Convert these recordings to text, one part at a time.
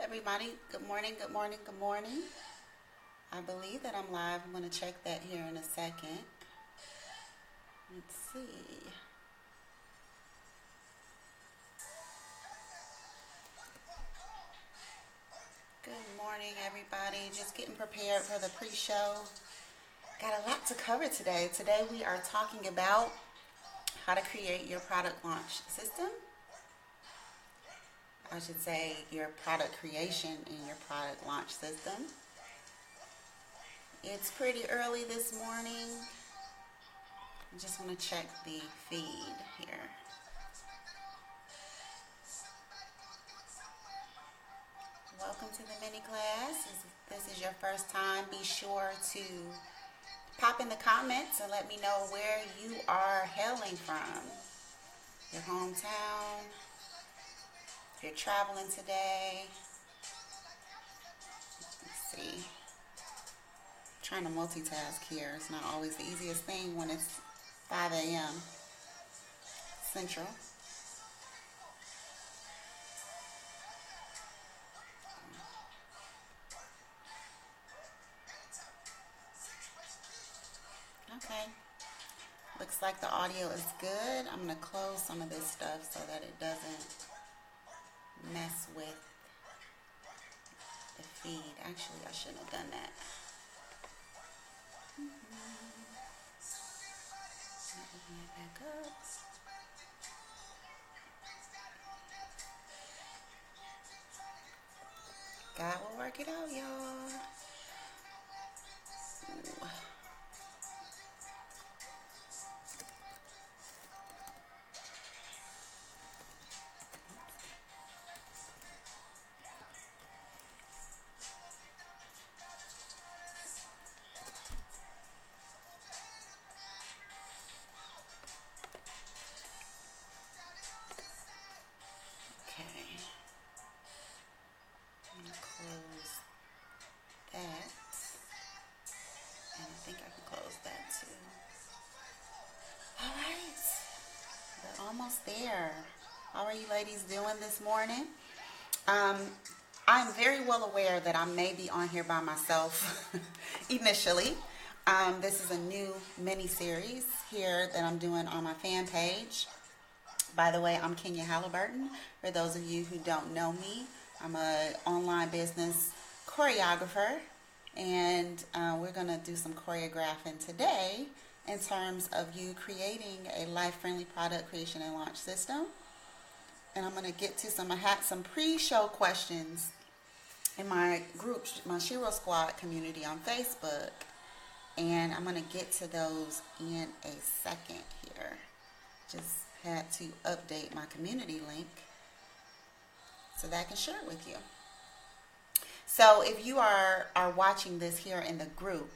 everybody. Good morning, good morning, good morning. I believe that I'm live. I'm going to check that here in a second. Let's see. Good morning, everybody. Just getting prepared for the pre-show. Got a lot to cover today. Today we are talking about how to create your product launch system. I should say your product creation and your product launch system. It's pretty early this morning. I just want to check the feed here. Welcome to the mini class. If this is your first time, be sure to pop in the comments and let me know where you are hailing from. Your hometown, if you're traveling today. Let's see. I'm trying to multitask here. It's not always the easiest thing when it's 5 a.m. Central. Okay. Looks like the audio is good. I'm going to close some of this stuff so that it doesn't mess with the feed. Actually, I shouldn't have done that. Open it back up. God will work it out, y'all. Ooh. Okay. I'm going to close that. And I think I can close that too. All right. We're almost there. How are you ladies doing this morning? I'm very well aware that I may be on here by myself initially. This is a new mini-series here that I'm doing on my fan page. By the way, I'm Kenya Halliburton. For those of you who don't know me, I'm an online business choreographer, and we're going to do some choreographing today in terms of you creating a life-friendly product creation and launch system. And I'm going to get to some, I had some pre-show questions in my group, my Shiro Squad community on Facebook, and I'm going to get to those in a second here. Just had to update my community link so that I can share it with you. So if you are watching this here in the group,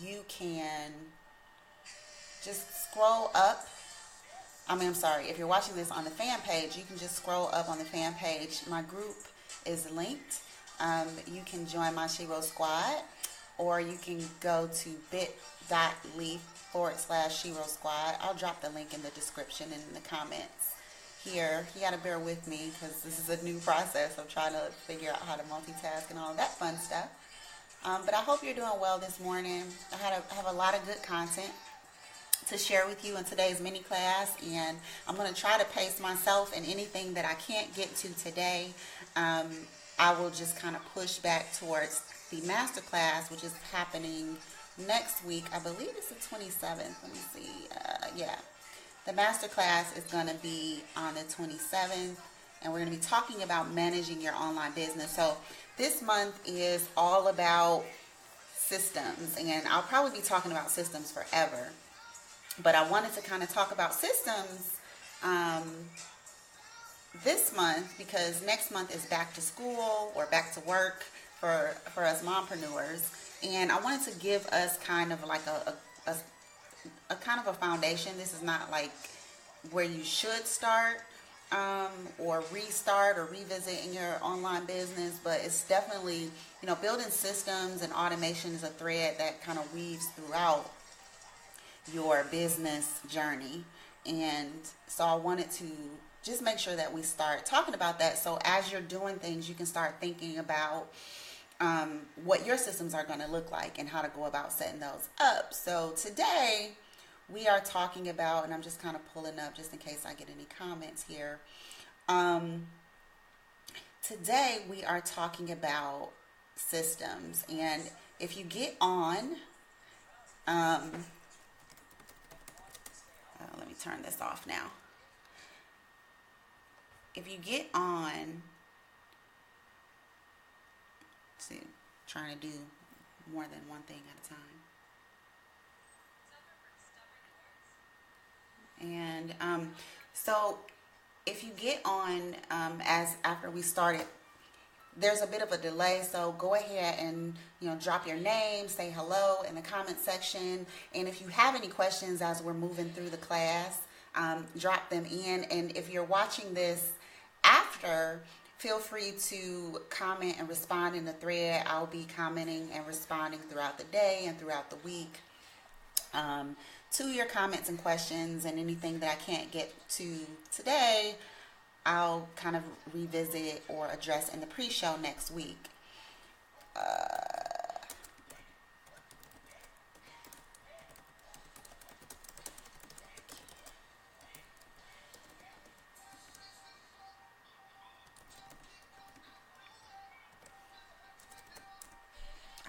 you can just scroll up. I'm sorry, if you're watching this on the fan page, you can just scroll up on the fan page. My group is linked. You can join my Shiro Squad, or you can go to bit.ly/Shiro Squad. I'll drop the link in the description and in the comments here. You got to bear with me because this is a new process. I'm trying to figure out how to multitask and all of that fun stuff. But I hope you're doing well this morning. I have a lot of good content to share with you in today's mini class, and I'm going to try to pace myself, and anything that I can't get to today, I will just kind of push back towards the master class, which is happening next week. I believe it's the 27th. Let me see. Yeah. The master class is going to be on the 27th, and we're going to be talking about managing your online business. So this month is all about systems, and I'll probably be talking about systems forever. But I wanted to kind of talk about systems this month because next month is back to school or back to work for us mompreneurs. And I wanted to give us kind of like a kind of a foundation. This is not like where you should start or restart or revisit in your online business, but it's definitely, building systems and automation is a thread that kind of weaves throughout your business journey. And so I wanted to just make sure that we start talking about that. So as you're doing things, you can start thinking about what your systems are going to look like and how to go about setting those up. So today we are talking about, and I'm just kind of pulling up just in case I get any comments here. Today we are talking about systems, and if you get on, let me turn this off now. If you get on, see, trying to do more than one thing at a time. And so if you get on as after we started, there's a bit of a delay, so go ahead and drop your name, say hello in the comment section, and if you have any questions as we're moving through the class, drop them in. And if you're watching this after, feel free to comment and respond in the thread. I'll be commenting and responding throughout the day and throughout the week to your comments and questions, and anything that I can't get to today, I'll kind of revisit or address in the pre-show next week.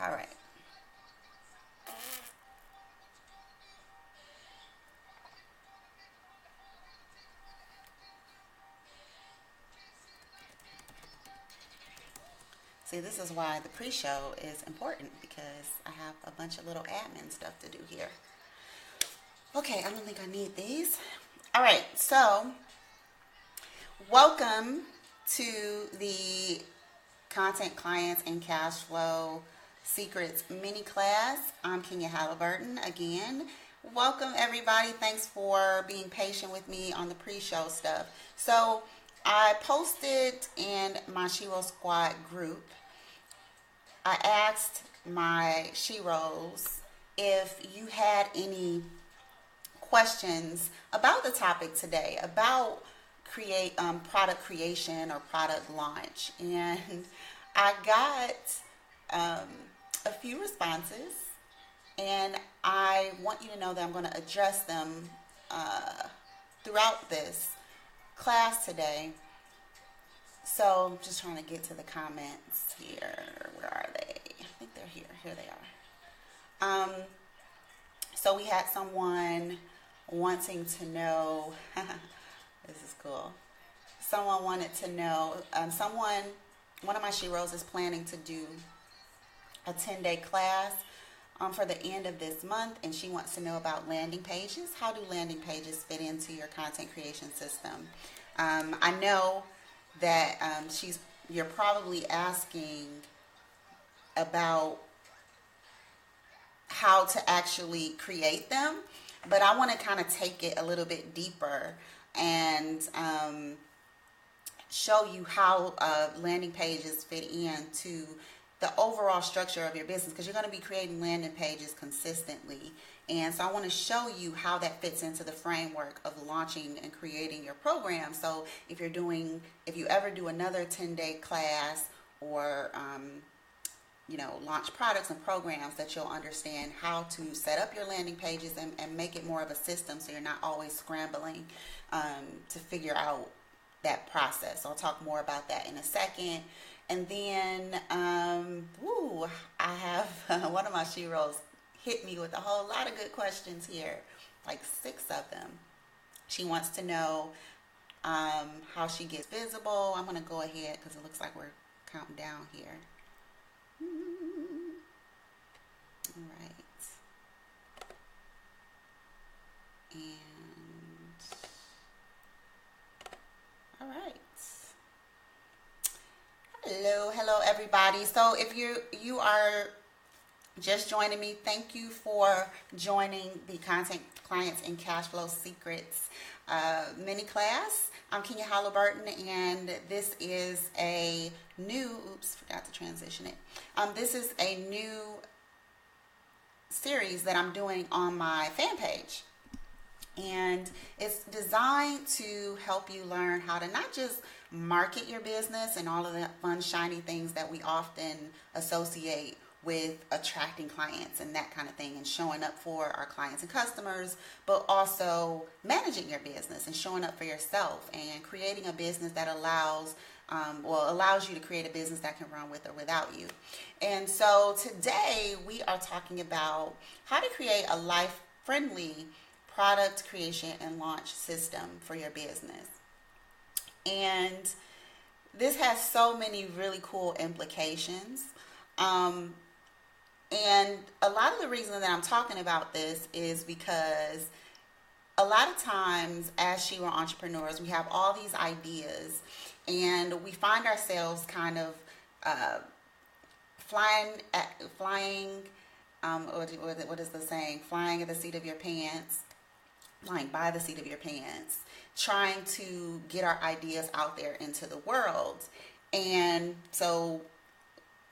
All right. See, this is why the pre-show is important, because I have a bunch of little admin stuff to do here. Okay, I don't think I need these. All right, so welcome to the Content, Clients, and Cash Flow Secrets mini class. I'm Kenya Halliburton again. Welcome everybody. Thanks for being patient with me on the pre-show stuff. So I posted in my Shiro Squad group, I asked my Shiros if you had any questions about the topic today, about product creation or product launch. And I got a few responses, and I want you to know that I'm going to address them throughout this class today. So I'm just trying to get to the comments here. Where are they? I think they're here. Here they are. So we had someone wanting to know, this is cool. Someone wanted to know, one of my Shiros is planning to do a 10-day class for the end of this month, and she wants to know about landing pages. How do landing pages fit into your content creation system? I know that you're probably asking about how to actually create them, but I want to kind of take it a little bit deeper and show you how landing pages fit into the overall structure of your business, because you're going to be creating landing pages consistently. And so I want to show you how that fits into the framework of launching and creating your program. So if you ever do another 10-day class or launch products and programs, that you'll understand how to set up your landing pages and make it more of a system, so you're not always scrambling to figure out that process. I'll talk more about that in a second. And then I have one of my Shiros hit me with a whole lot of good questions here, like 6 of them. She wants to know how she gets visible. I'm going to go ahead because it looks like we're counting down here. All right. And all right. Hello everybody. So if you are just joining me, thank you for joining the Content, Clients, and Cash Flow Secrets mini class. I'm Kenya Halliburton, and this is a new, forgot to transition it. This is a new series that I'm doing on my fan page. And it's designed to help you learn how to not just market your business and all of the fun, shiny things that we often associate with attracting clients and that kind of thing and showing up for our clients and customers, but also managing your business and showing up for yourself and creating a business that allows you to create a business that can run with or without you. And so today we are talking about how to create a life-friendly product creation and launch system for your business. And this has so many really cool implications. And a lot of the reason that I'm talking about this is because a lot of times as She Ra entrepreneurs, we have all these ideas and we find ourselves kind of flying, what is the saying? Flying at the seat of your pants, flying by the seat of your pants, trying to get our ideas out there into the world. And so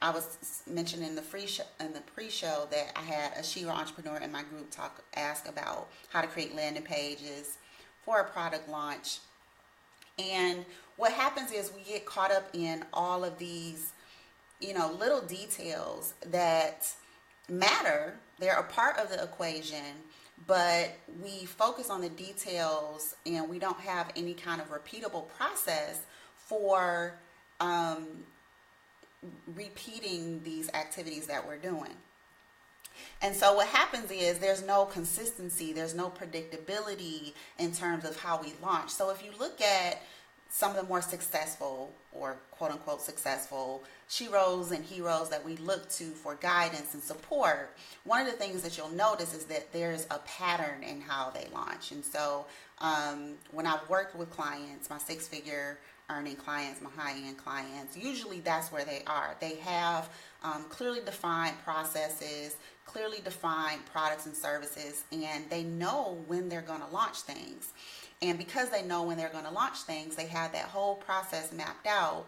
I was mentioning in the pre-show that I had a She Ra entrepreneur in my group ask about how to create landing pages for a product launch. And what happens is we get caught up in all of these, little details that matter. They're a part of the equation, but we focus on the details and we don't have any kind of repeatable process for repeating these activities that we're doing. And so what happens is there's no consistency, there's no predictability in terms of how we launch. So if you look at some of the more successful or quote unquote successful She-Ros and heroes that we look to for guidance and support, one of the things that you'll notice is that there's a pattern in how they launch. And so when I've worked with clients, my six-figure earning clients, my high-end clients, usually that's where they are. They have clearly defined processes, clearly defined products and services, and they know when they're going to launch things. And because they know when they're going to launch things, they have that whole process mapped out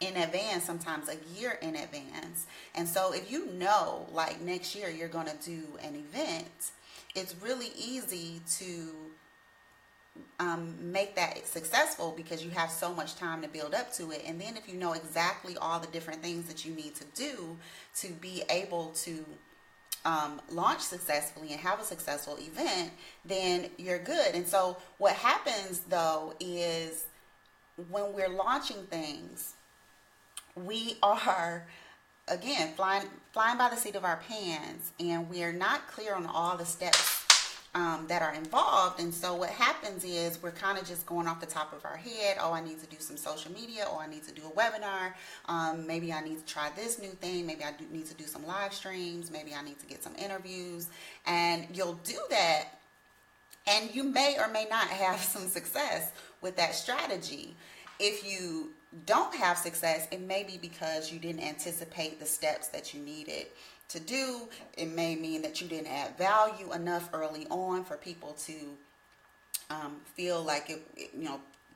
in advance, sometimes a year in advance. And so if you know, like next year you're going to do an event, it's really easy to make that successful because you have so much time to build up to it. And then if you know exactly all the different things that you need to do to be able to launch successfully and have a successful event, then you're good. And so what happens though is when we're launching things, we are again flying by the seat of our pants, and we are not clear on all the steps that are involved. And so what happens is we're kind of just going off the top of our head. Oh, I need to do some social media, or I need to do a webinar. Maybe I need to try this new thing. Maybe I need to do some live streams. Maybe I need to get some interviews. And you'll do that, and you may or may not have some success with that strategy. If you don't have success, it may be because you didn't anticipate the steps that you needed to do. It may mean that you didn't add value enough early on for people to feel like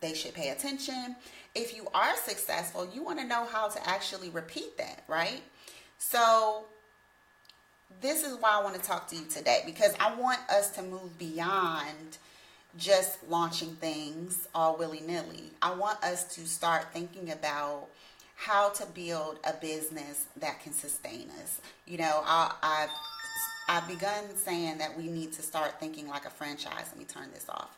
they should pay attention. If you are successful, you want to know how to actually repeat that, right? So this is why I want to talk to you today, because I want us to move beyond just launching things all willy-nilly. I want us to start thinking about how to build a business that can sustain us. I've begun saying that we need to start thinking like a franchise. Let me turn this off.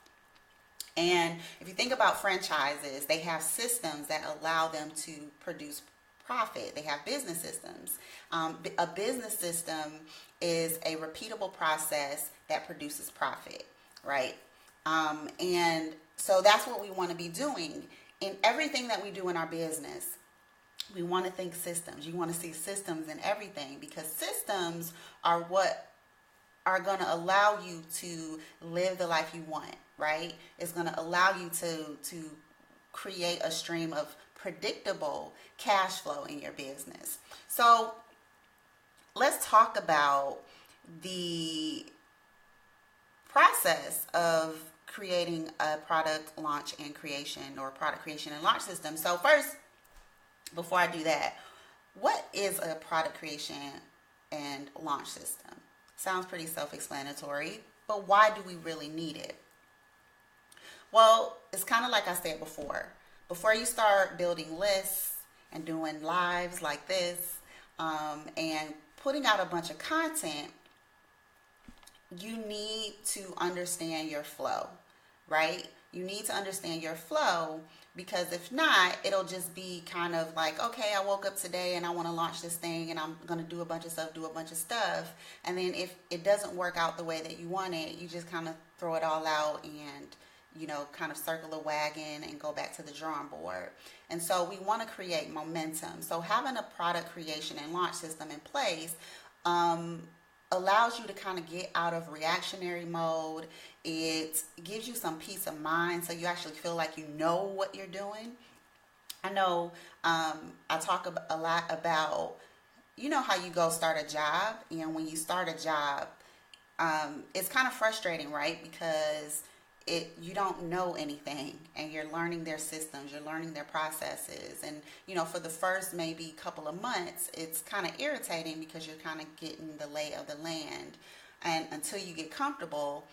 And if you think about franchises, they have systems that allow them to produce profit. They have business systems. A business system is a repeatable process that produces profit, right? And so that's what we want to be doing in everything that we do in our business. We want to think systems. You want to see systems in everything, because systems are what are going to allow you to live the life you want, right? It's going to allow you to create a stream of predictable cash flow in your business. So let's talk about the process of creating a product launch and creation, or product creation and launch system. So first, before I do that, what is a product creation and launch system? Sounds pretty self-explanatory. But why do we really need it? Well, it's kind of like I said before. Before you start building lists and doing lives like this, and putting out a bunch of content, you need to understand your flow, right? You need to understand your flow, because if not, it'll just be kind of like, okay, I woke up today and I want to launch this thing and I'm going to do a bunch of stuff. And then if it doesn't work out the way that you want it, you just kind of throw it all out and, kind of circle the wagon and go back to the drawing board. And so we want to create momentum. So having a product creation and launch system in place, allows you to kind of get out of reactionary mode. It gives you some peace of mind, so you actually feel like you know what you're doing. I know, I talk a lot about, how you go start a job, and when you start a job, it's kind of frustrating, right? Because you don't know anything, and you're learning their systems, you're learning their processes, and for the first maybe couple of months, it's kind of irritating because you're kind of getting the lay of the land, and until you get comfortable,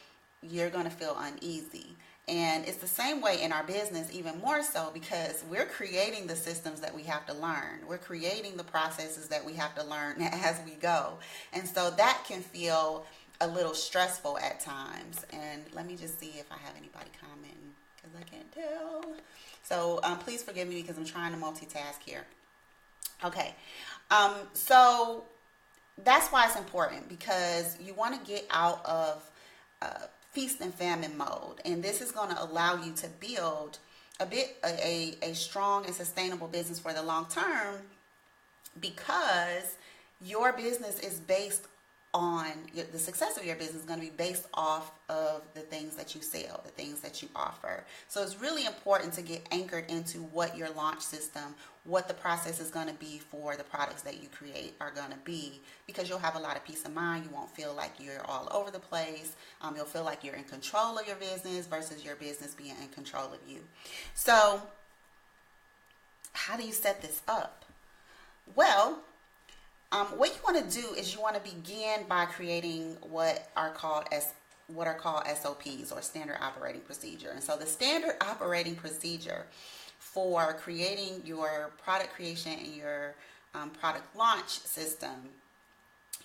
you're going to feel uneasy. And it's the same way in our business, even more so, because we're creating the systems that we have to learn. We're creating the processes that we have to learn as we go. And so that can feel a little stressful at times. And let me just see if I have anybody commenting, because I can't tell. So please forgive me because I'm trying to multitask here. Okay. So that's why it's important, because you want to get out of feast and famine mode. And this is going to allow you to build a strong and sustainable business for the long term, because your business is based on the success of your business is going to be based off of the things that you sell, the things that you offer. So it's really important to get anchored into what your launch system, what the process is going to be for the products that you create are going to be, because you'll have a lot of peace of mind. You won't feel like you're all over the place. You'll feel like you're in control of your business versus your business being in control of you. So how do you set this up? Well, what you want to do is you want to begin by creating what are called SOPs, or standard operating procedure. And so the standard operating procedure for creating your product creation and your product launch system,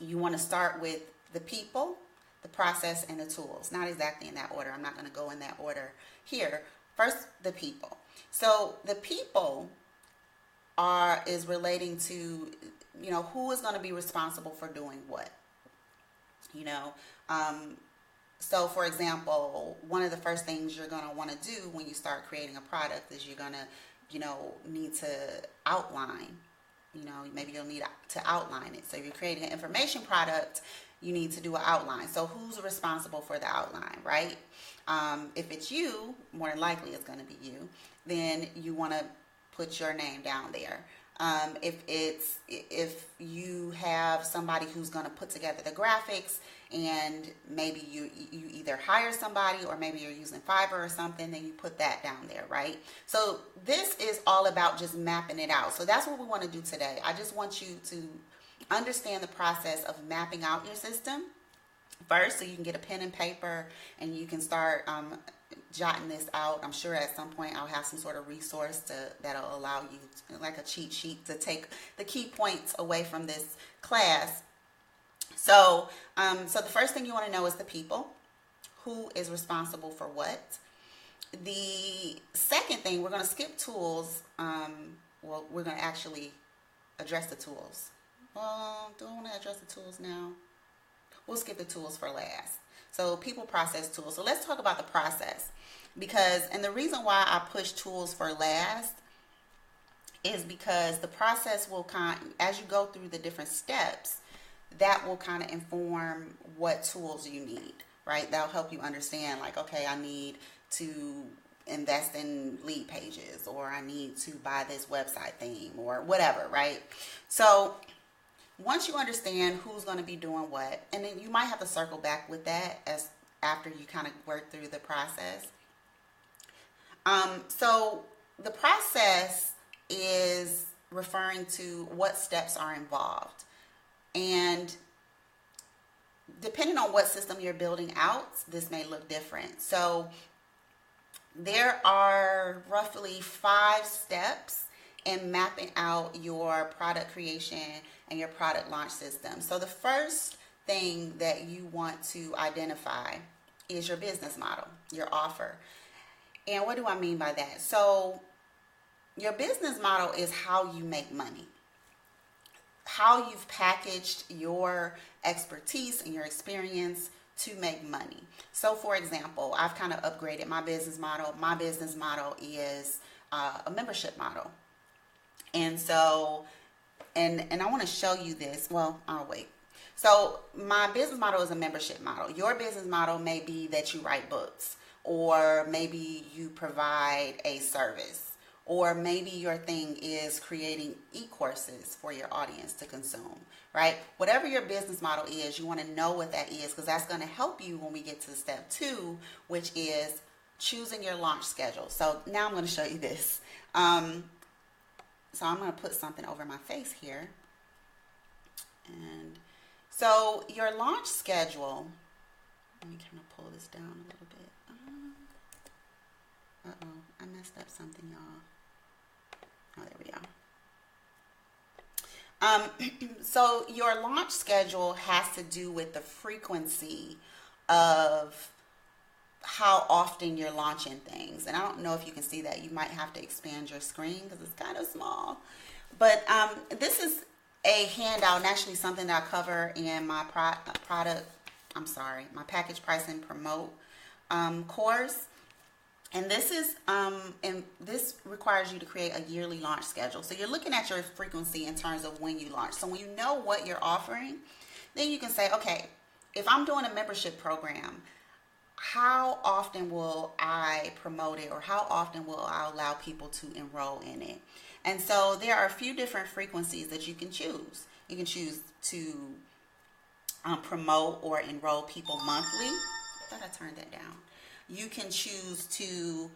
you want to start with the people, the process, and the tools. Not exactly in that order. I'm not going to go in that order here. First, the people. So the people is relating to who is going to be responsible for doing what. So for example, one of the first things you're going to want to do when you start creating a product is you're going to, need to outline. Maybe you'll need to outline it. So if you're creating an information product, you need to do an outline. So who's responsible for the outline, right? If it's you, more than likely it's going to be you, then you want to put your name down there. If you have somebody who's going to put together the graphics, and maybe you either hire somebody, or maybe you're using Fiverr or something, then you put that down there, right? So this is all about just mapping it out. So that's what we want to do today. I just want you to understand the process of mapping out your system first, so you can get a pen and paper and you can start jotting this out. I'm sure at some point I'll have some sort of resource that'll allow you, like a cheat sheet, to take the key points away from this class. So the first thing you want to know is the people. Who is responsible for what? The second thing, we're going to skip tools. We're going to actually address the tools. Do I want to address the tools now? We'll skip the tools for last. So people, process, tools. So let's talk about the process, and the reason why I push tools for last is because the process will as you go through the different steps, that will kind of inform what tools you need, right? That'll help you understand, like, okay, I need to invest in lead pages, or I need to buy this website theme, or whatever, right? So once you understand who's going to be doing what, and then you might have to circle back with that after you kind of work through the process. So the process is referring to what steps are involved. And depending on what system you're building out, this may look different. So there are roughly 5 steps in mapping out your product creation and your product launch system. So the first thing that you want to identify is your business model, your offer. And what do I mean by that? So your business model is how you make money, how you've packaged your expertise and your experience to make money. So for example, I've kind of upgraded my business model. My business model is a membership model. And so, and I want to show you this. Well, I'll wait. So my business model is a membership model. Your business model may be that you write books, or maybe you provide a service, or maybe your thing is creating e-courses for your audience to consume, right? Whatever your business model is, you want to know what that is, because that's going to help you when we get to step 2, which is choosing your launch schedule. So now I'm going to show you this. So I'm going to put something over my face here. And so your launch schedule, let me kind of pull this down a little bit. I messed up something, y'all. Oh, there we go. So your launch schedule has to do with the frequency of how often you're launching things. And I don't know if you can see that. You might have to expand your screen because it's kind of small. But this is a handout, and actually something that I cover in my my package price and promote course. And this is and this requires you to create a yearly launch schedule. So you're looking at your frequency in terms of when you launch. So when you know what you're offering, then you can say, okay, if I'm doing a membership program, how often will I promote it, or how often will I allow people to enroll in it? And so there are a few different frequencies that you can choose. You can choose to promote or enroll people monthly. I thought I turned that down. You can choose to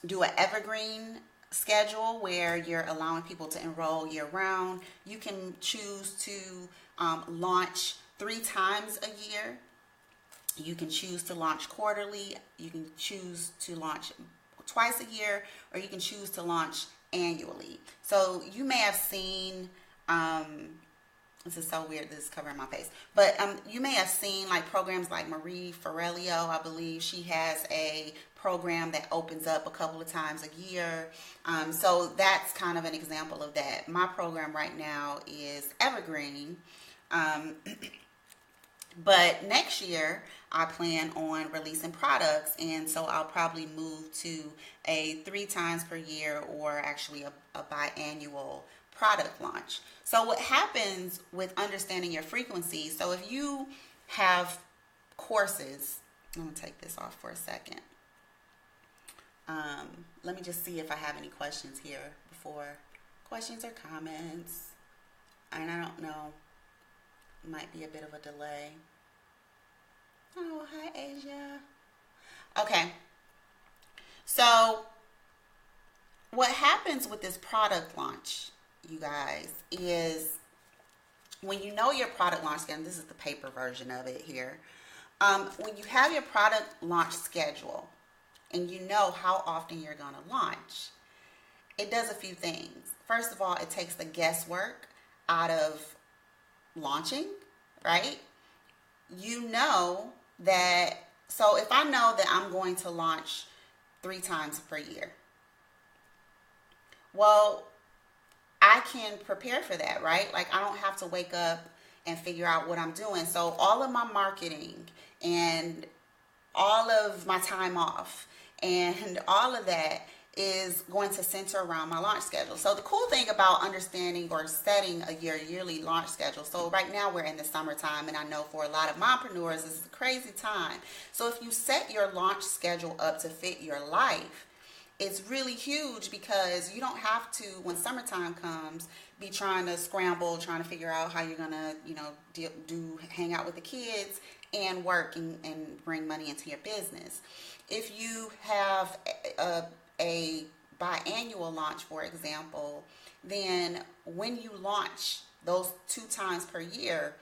do an evergreen schedule where you're allowing people to enroll year round. You can choose to launch 3 times a year. You can choose to launch quarterly. You can choose to launch twice a year, or you can choose to launch annually. So you may have seen, this is so weird, this is covering my face, but you may have seen like programs like Marie Forleo, I believe she has a program that opens up a couple of times a year. So that's kind of an example of that. My program right now is evergreen. But next year, I plan on releasing products, and so I'll probably move to a 3 times per year, or actually a biannual product launch. So what happens with understanding your frequency, so if you have courses, I'm going to take this off for a second. Let me just see if I have any questions here before. Questions or comments? And I don't know. Might be a bit of a delay. Oh, hi, Asia. Okay. So what happens with this product launch, you guys, is when you know your product launch schedule, this is the paper version of it here. When you have your product launch schedule and you know how often you're going to launch, it does a few things. First of all, it takes the guesswork out of launching, right? You know that, so if I know that I'm going to launch 3 times per year, well, I can prepare for that, right? Like I don't have to wake up and figure out what I'm doing. So all of my marketing and all of my time off and all of that is going to center around my launch schedule. So the cool thing about understanding or setting a yearly launch schedule, so right now we're in the summertime, and I know for a lot of mompreneurs this is a crazy time. So if you set your launch schedule up to fit your life, it's really huge, because you don't have to, when summertime comes, be trying to scramble, trying to figure out how you're gonna, hang out with the kids and work and bring money into your business. If you have a biannual launch, for example, then when you launch those 2 times per year,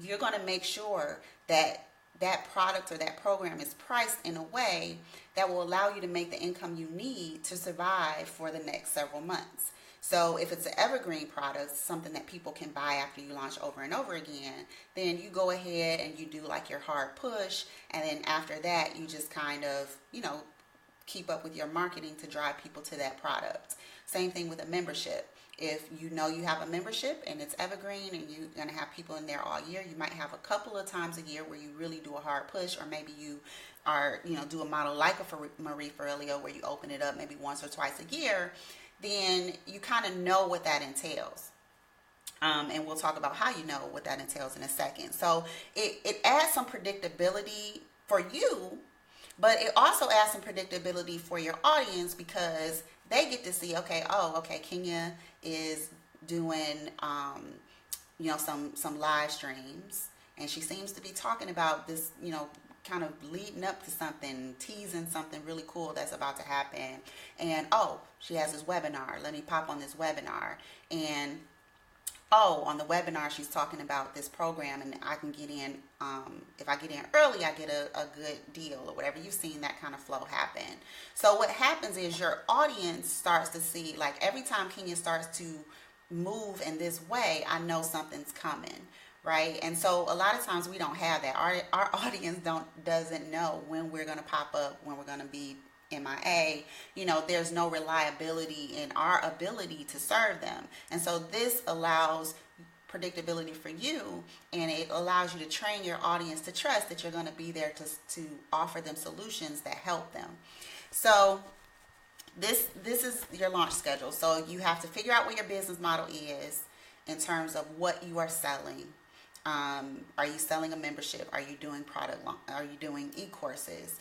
you're going to make sure that that product or that program is priced in a way that will allow you to make the income you need to survive for the next several months. So if it's an evergreen product, something that people can buy after you launch over and over again, then you go ahead and you do like your hard push. And then after that, you just kind of, keep up with your marketing to drive people to that product. Same thing with a membership. If you know you have a membership and it's evergreen and you're going to have people in there all year, you might have a couple of times a year where you really do a hard push, or maybe you are, do a model like a Marie Forleo where you open it up maybe once or twice a year. Then you kind of know what that entails. And we'll talk about how you know what that entails in a second. So it adds some predictability for you, but it also adds some predictability for your audience, because they get to see, okay, Kenya is doing, some live streams, and she seems to be talking about this, kind of leading up to something, teasing something really cool that's about to happen. And, she has this webinar. Let me pop on this webinar. And, on the webinar, she's talking about this program, and I can get in, if I get in early, I get a good deal or whatever. You've seen that kind of flow happen. So what happens is your audience starts to see, like, every time Kenya starts to move in this way, I know something's coming, right? And so a lot of times we don't have that. Our audience doesn't know when we're going to pop up, when we're going to be MIA. There's no reliability in our ability to serve them. And so this allows predictability for you, and it allows you to train your audience to trust that you're going to be there to offer them solutions that help them. So this is your launch schedule. So you have to figure out what your business model is in terms of what you are selling. Are you selling a membership? Are you doing are you doing e-courses?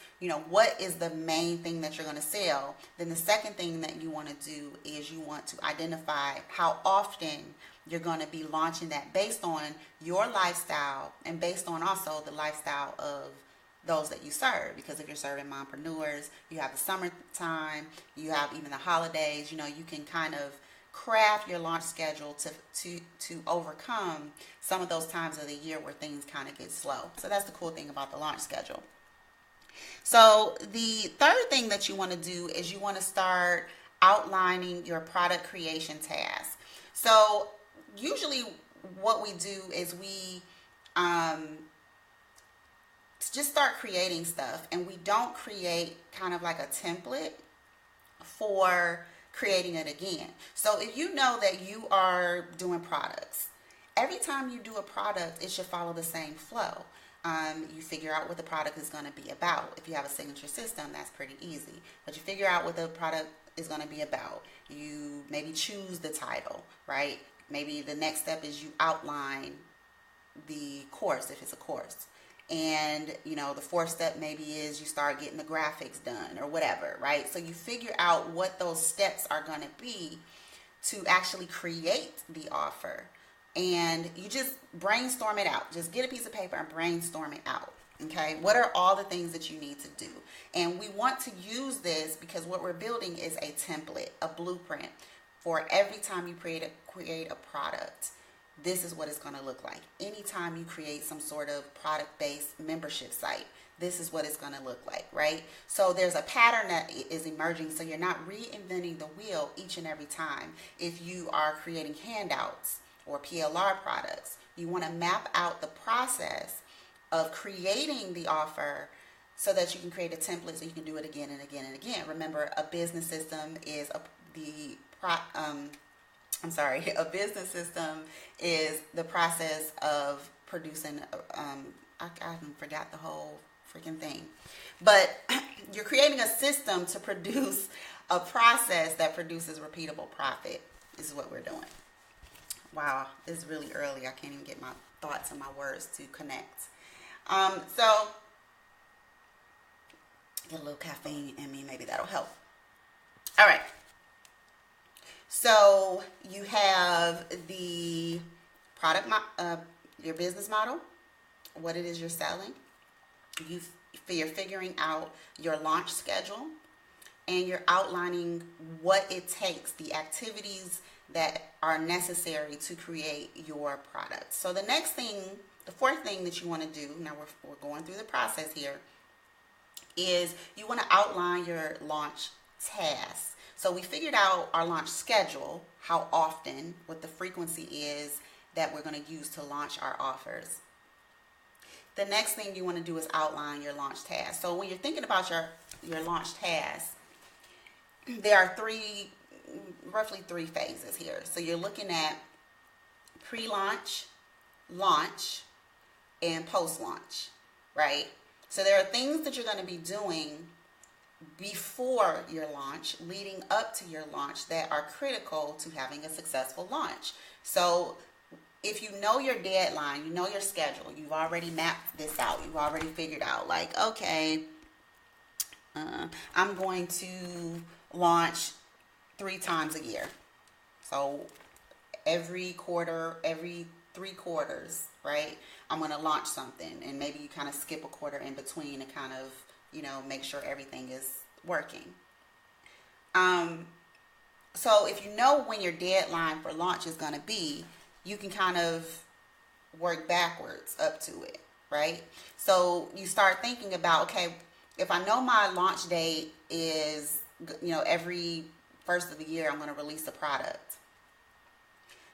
What is the main thing that you're going to sell? Then the second thing that you want to do is you want to identify how often you're going to be launching that based on your lifestyle and based on also the lifestyle of those that you serve. Because if you're serving mompreneurs, you have the summertime, you have even the holidays, you can kind of craft your launch schedule to overcome some of those times of the year where things kind of get slow. So that's the cool thing about the launch schedule. So the third thing that you want to do is you want to start outlining your product creation task. So usually what we do is we just start creating stuff, and we don't create kind of like a template for creating it again. So if you know that you are doing products, every time you do a product, it should follow the same flow. You figure out what the product is going to be about. If you have a signature system, that's pretty easy. But you figure out what the product is going to be about. You maybe choose the title, right? Maybe the next step is you outline the course, if it's a course. And, the fourth step maybe is you start getting the graphics done or whatever, right? So you figure out what those steps are going to be to actually create the offer. And you just brainstorm it out. Just get a piece of paper and brainstorm it out. Okay, what are all the things that you need to do? And we want to use this because what we're building is a template, a blueprint for every time you create a product. This is what it's going to look like. Anytime you create some sort of product-based membership site, this is what it's going to look like, right? So there's a pattern that is emerging, so you're not reinventing the wheel each and every time. If you are creating handouts or PLR products, you want to map out the process of creating the offer so that you can create a template so you can do it again and again and again. Remember, a business system is a business system is the process of producing, I forgot the whole freaking thing. But you're creating a system to produce a process that produces repeatable profit. This is what we're doing. Wow, it's really early. I can't even get my thoughts and my words to connect. So get a little caffeine in me. Maybe that'll help. All right. So you have the product, your business model, what it is you're selling. You're figuring out your launch schedule, and you're outlining what it takes, the activities that are necessary to create your product. So the next thing the fourth thing that you want to do, now we're going through the process here, is you want to outline your launch tasks. So we figured out our launch schedule, how often, what the frequency is that we're going to use to launch our offers. The next thing you want to do is outline your launch tasks. So when you're thinking about your launch tasks, there are roughly three phases here. So you're looking at pre-launch, launch, and post-launch, right? So there are things that you're going to be doing before your launch, leading up to your launch, that are critical to having a successful launch. So if you know your deadline, you know your schedule, you've already mapped this out, you've already figured out, like, okay, I'm going to launch 3 times a year. So every quarter, every 3 quarters, right, I'm going to launch something. And maybe you kind of skip a quarter in between to kind of, make sure everything is working. So if you know when your deadline for launch is going to be, you can kind of work backwards up to it, right? So you start thinking about, okay, if I know my launch date is, every first of the year I'm going to release a product,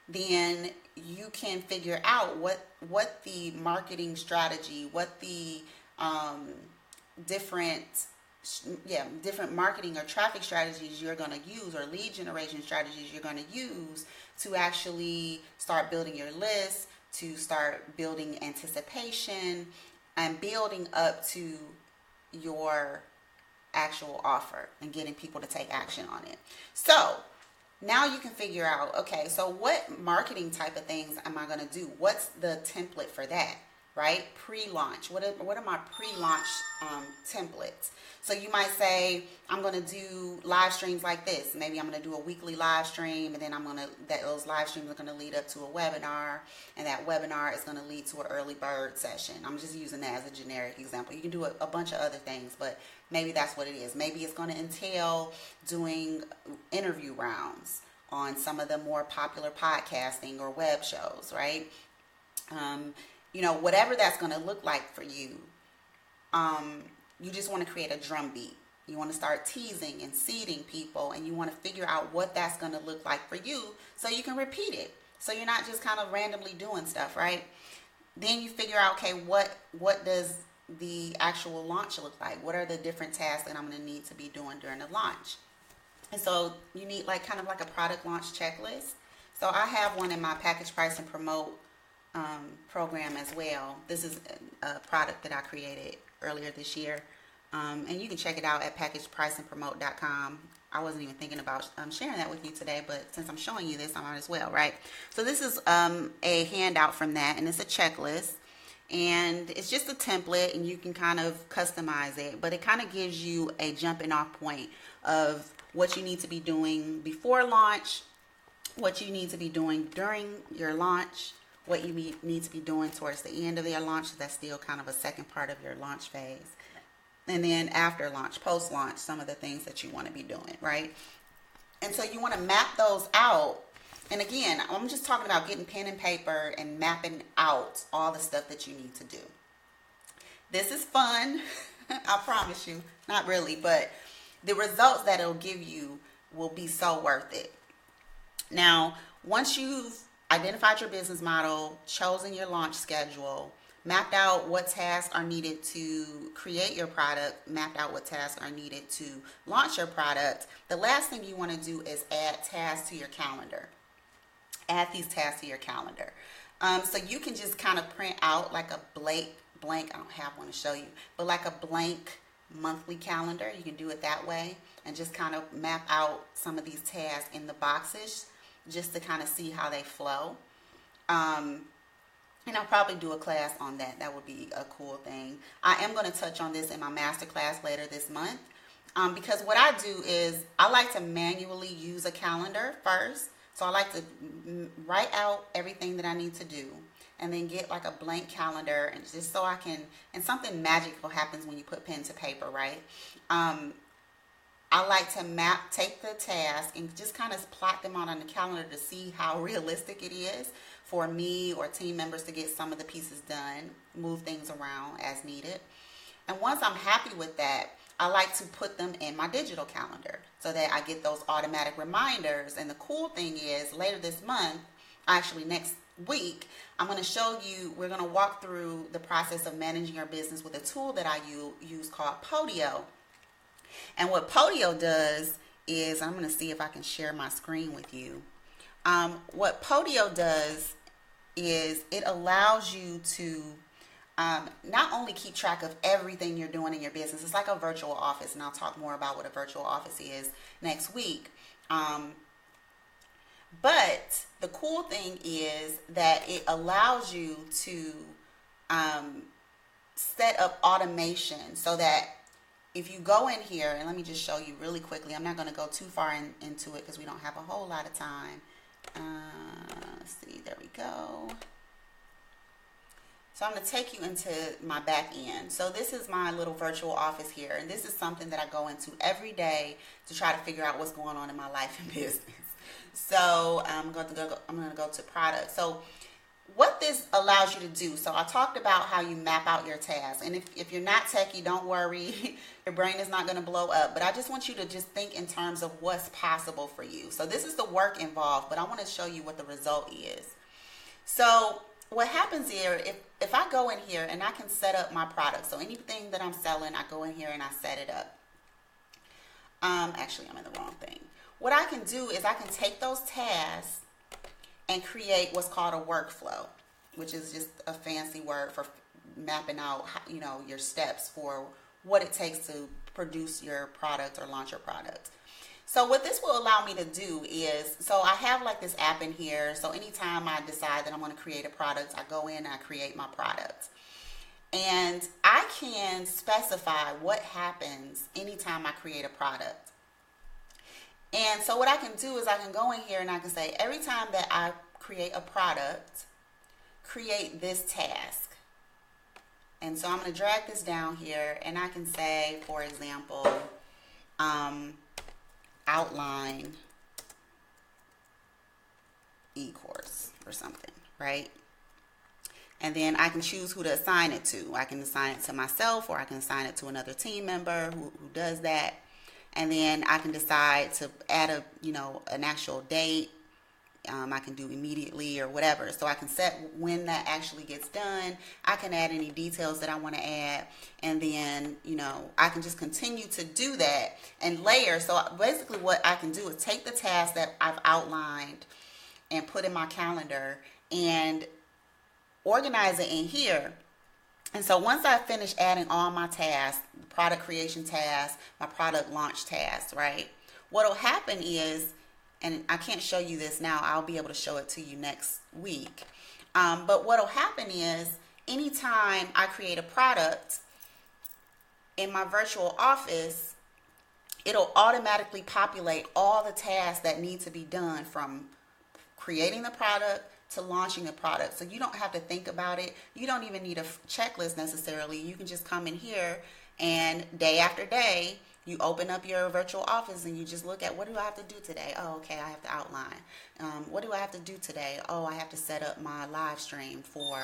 then you can figure out what the marketing strategy, what the different marketing or traffic strategies you're going to use, or lead generation strategies you're going to use to actually start building your list, to start building anticipation and building up to your actual offer and getting people to take action on it. So now you can figure out, okay, so what marketing type of things am I going to do? What's the template for that, right? Pre-launch. What are my pre-launch templates? So you might say, I'm going to do live streams like this. Maybe I'm going to do a weekly live stream, and then those live streams are going to lead up to a webinar, and that webinar is going to lead to an early bird session. I'm just using that as a generic example. You can do a bunch of other things, but maybe that's what it is. Maybe it's going to entail doing interview rounds on some of the more popular podcasting or web shows, right? Whatever that's going to look like for you. You just want to create a drumbeat. You want to start teasing and seeding people, and you want to figure out what that's going to look like for you so you can repeat it. So you're not just kind of randomly doing stuff, right? Then you figure out, okay, what does the actual launch look like? What are the different tasks that I'm going to need to be doing during the launch? And so you need kind of a product launch checklist. So I have one in my Package Price and Promote program as well. This is a product that I created earlier this year, and you can check it out at packagepriceandpromote.com. I wasn't even thinking about sharing that with you today, but since I'm showing you this, I might as well, right? So this is a handout from that, and it's a checklist, and it's just a template, and you can kind of customize it, but it kind of gives you a jumping off point of what you need to be doing before launch, what you need to be doing during your launch, what you need to be doing towards the end of your launch. That's still kind of a second part of your launch phase. And then after launch, post-launch, some of the things that you want to be doing, right? And so you want to map those out. And again, I'm just talking about getting pen and paper and mapping out all the stuff that you need to do. This is fun. I promise you. Not really, but the results that it'll give you will be so worth it. Now, once you've identified your business model, chosen your launch schedule, mapped out what tasks are needed to create your product, mapped out what tasks are needed to launch your product, the last thing you want to do is add tasks to your calendar. Add these tasks to your calendar. So you can just kind of print out like a blank, I don't have one to show you, but like a blank monthly calendar. You can do it that way and just kind of map out some of these tasks in the boxes just to kind of see how they flow. And I'll probably do a class on that. That would be a cool thing. I am going to touch on this in my masterclass later this month, because what I do is I like to manually use a calendar first. So I like to write out everything that I need to do and then get like a blank calendar, and just so I can, and something magical happens when you put pen to paper, right? I like to take the task and just kind of plot them out on the calendar to see how realistic it is for me or team members to get some of the pieces done, move things around as needed. And once I'm happy with that, I like to put them in my digital calendar so that I get those automatic reminders. And the cool thing is later this month, actually next week, I'm going to show you, we're going to walk through the process of managing your business with a tool that I use called Podio. And what Podio does is, I'm going to see if I can share my screen with you. What Podio does is it allows you to not only keep track of everything you're doing in your business. It's like a virtual office, and I'll talk more about what a virtual office is next week. But the cool thing is that it allows you to set up automation so that if you go in here, and let me just show you really quickly. I'm not going to go too far into it because we don't have a whole lot of time. Let's see, there we go. So I'm going to take you into my back end. So this is my little virtual office here, and this is something that I go into every day to try to figure out what's going on in my life and business. So I'm going to go to products. So what this allows you to do, so I talked about how you map out your tasks, and if you're not techie, don't worry, your brain is not going to blow up, but I just want you to just think in terms of what's possible for you. So this is the work involved, but I want to show you what the result is. So what happens here, if I go in here and I can set up my product, so anything that I'm selling, I go in here and I set it up. Actually, I'm in the wrong thing. What I can do is I can take those tasks and create what's called a workflow, which is just a fancy word for mapping out, your steps for what it takes to produce your product or launch your product. So what this will allow me to do is, so I have like this app in here. So anytime I decide that I'm going to create a product, I go in and I create my product. And I can specify what happens anytime I create a product. And so what I can do is I can go in here and I can say, every time that I create a product, create this task. And so I'm going to drag this down here and I can say, for example, outline e-course or something, right? And then I can choose who to assign it to. I can assign it to myself, or I can assign it to another team member who does that. And then I can decide to add an actual date. I can do immediately or whatever. So I can set when that actually gets done. I can add any details that I want to add. And then, I can just continue to do that and layer. So basically what I can do is take the task that I've outlined and put in my calendar and organize it in here. And so once I finish adding all my tasks, product creation tasks, my product launch tasks, right? What'll happen is, and I can't show you this now, I'll be able to show it to you next week. But what'll happen is, anytime I create a product in my virtual office, it'll automatically populate all the tasks that need to be done from creating the product to launching the product. So you don't have to think about it. You don't even need a checklist necessarily. You can just come in here and day after day, you open up your virtual office and you just look at, what do I have to do today? Oh, okay, I have to outline. What do I have to do today? Oh, I have to set up my live stream for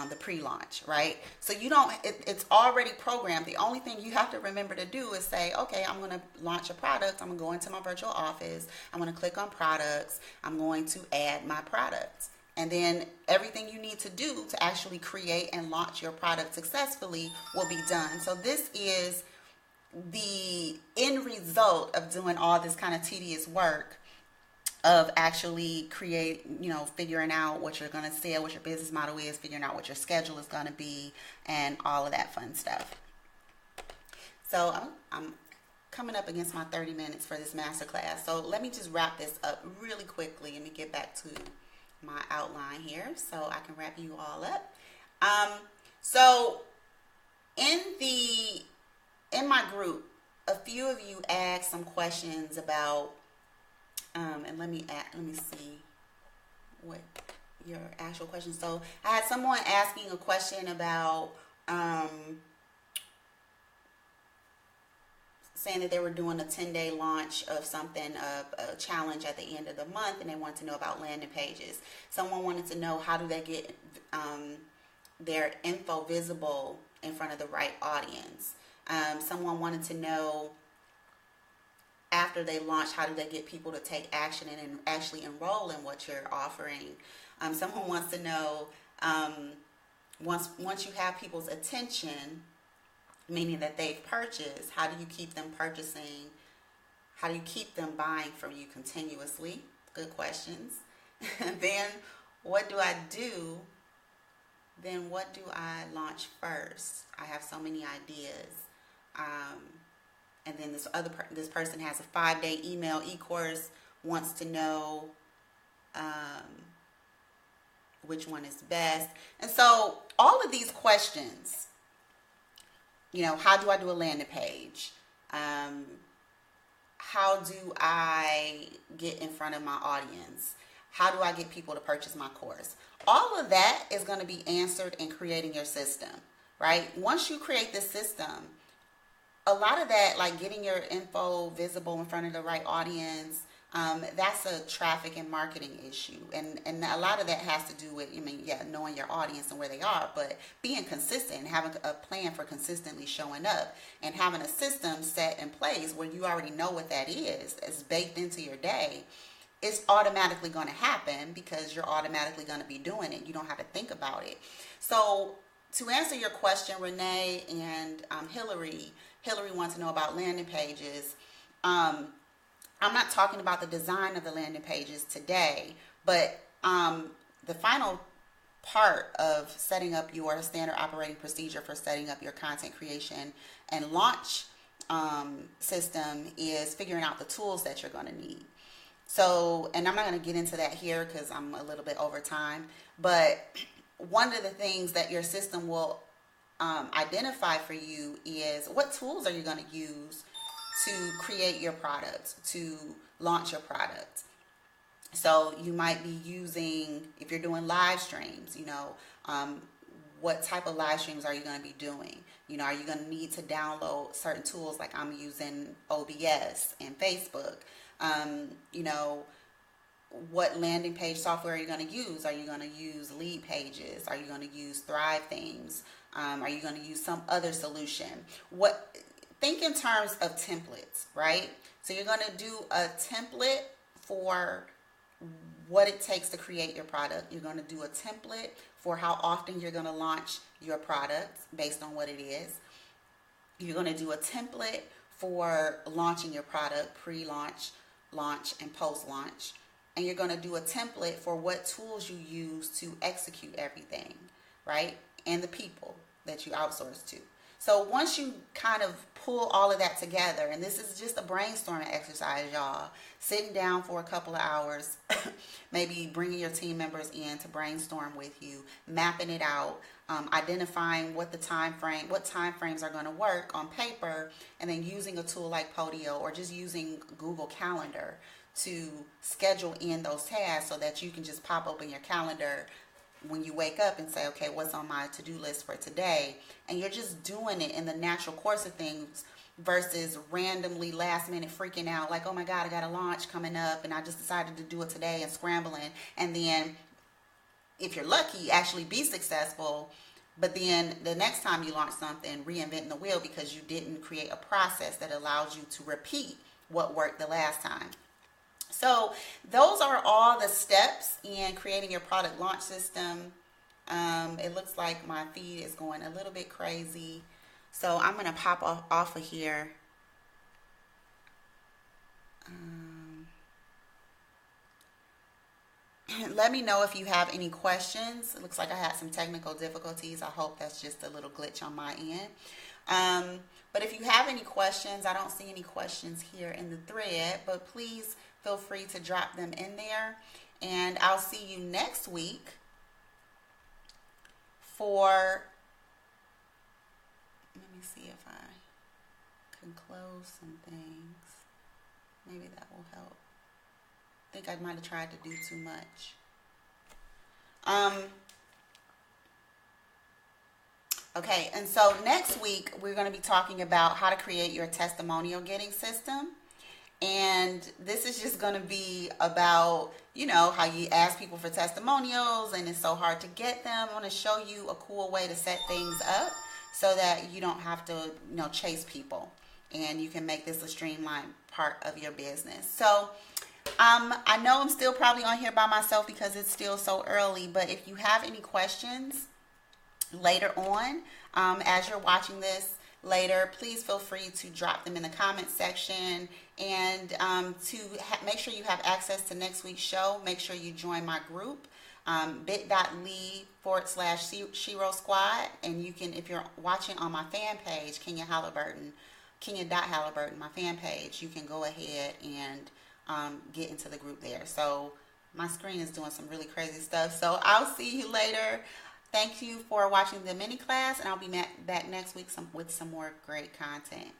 the pre-launch, right? So you don't, it's already programmed. The only thing you have to remember to do is say, okay, I'm going to launch a product. I'm going to go into my virtual office. I'm going to click on products. I'm going to add my products. And then everything you need to do to actually create and launch your product successfully will be done. So this is the end result of doing all this kind of tedious work of actually figuring out what you're going to sell, what your business model is, figuring out what your schedule is going to be, and all of that fun stuff. So I'm coming up against my 30 minutes for this masterclass. So let me just wrap this up really quickly. Let me get back to my outline here so I can wrap you all up. So in my group, a few of you asked some questions about, and let me see what your actual questions. So I had someone asking a question about saying that they were doing a 10-day launch of something, a challenge at the end of the month, and they wanted to know about landing pages. Someone wanted to know how do they get their info visible in front of the right audience. Someone wanted to know, after they launch, how do they get people to take action and actually enroll in what you're offering. Someone wants to know, once you have people's attention, meaning that they've purchased, how do you keep them purchasing? How do you keep them buying from you continuously? Good questions. Then what do I do? Then what do I launch first? I have so many ideas. And then this person has a 5-day email e-course, wants to know which one is best. And so all of these questions, how do I do a landing page? How do I get in front of my audience? How do I get people to purchase my course? All of that is going to be answered in creating your system, right? Once you create this system, a lot of that, like getting your info visible in front of the right audience, that's a traffic and marketing issue. And a lot of that has to do with, knowing your audience and where they are, but being consistent and having a plan for consistently showing up and having a system set in place where you already know what that is. It's baked into your day. It's automatically going to happen because you're automatically going to be doing it. You don't have to think about it. So to answer your question, Renee and Hillary wants to know about landing pages. I'm not talking about the design of the landing pages today, but the final part of setting up your standard operating procedure for setting up your content creation and launch system is figuring out the tools that you're going to need. So, and I'm not going to get into that here because I'm a little bit over time, but one of the things that your system will identify for you is what tools are you going to use to create your product, to launch your product. So you might be using, if you're doing live streams, what type of live streams are you going to be doing? Are you going to need to download certain tools like I'm using OBS and Facebook? What landing page software are you going to use? Are you going to use Lead Pages? Are you going to use Thrive Themes? Are you going to use some other solution? Think in terms of templates, right? So you're going to do a template for what it takes to create your product. You're going to do a template for how often you're going to launch your product based on what it is. You're going to do a template for launching your product, pre-launch, launch, and post-launch. And you're going to do a template for what tools you use to execute everything, right? And the people that you outsource to. So once you kind of pull all of that together, and this is just a brainstorming exercise, y'all, sitting down for a couple of hours, maybe bringing your team members in to brainstorm with you, mapping it out, identifying what time frames are going to work on paper, and then using a tool like Podio or just using Google Calendar to schedule in those tasks so that you can just pop open your calendar when you wake up and say, okay, what's on my to-do list for today? And you're just doing it in the natural course of things versus randomly last minute freaking out like, oh my God, I got a launch coming up and I just decided to do it today and scrambling. And then if you're lucky, actually be successful. But then the next time you launch something, reinventing the wheel because you didn't create a process that allows you to repeat what worked the last time. So those are all the steps in creating your product launch system. It looks like my feed is going a little bit crazy. So I'm going to pop off of here. Let me know if you have any questions. It looks like I had some technical difficulties. I hope that's just a little glitch on my end. But if you have any questions, I don't see any questions here in the thread, but please feel free to drop them in there. And I'll see you next week for, let me see if I can close some things. Maybe that will help. I think I might have tried to do too much. Okay, and so next week we're going to be talking about how to create your testimonial getting system. And this is just going to be about, how you ask people for testimonials and it's so hard to get them. I want to show you a cool way to set things up so that you don't have to, chase people, and you can make this a streamlined part of your business. So, I know I'm still probably on here by myself because it's still so early, but if you have any questions later on, as you're watching this later, please feel free to drop them in the comment section. And to make sure you have access to next week's show, make sure you join my group, bit.ly/Shero Squad. And you can, if you're watching on my fan page, Kenya.Halliburton, my fan page, you can go ahead and get into the group there. So my screen is doing some really crazy stuff. So I'll see you later. Thank you for watching the mini class, and I'll be back next week with some more great content.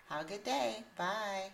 Have a good day. Bye.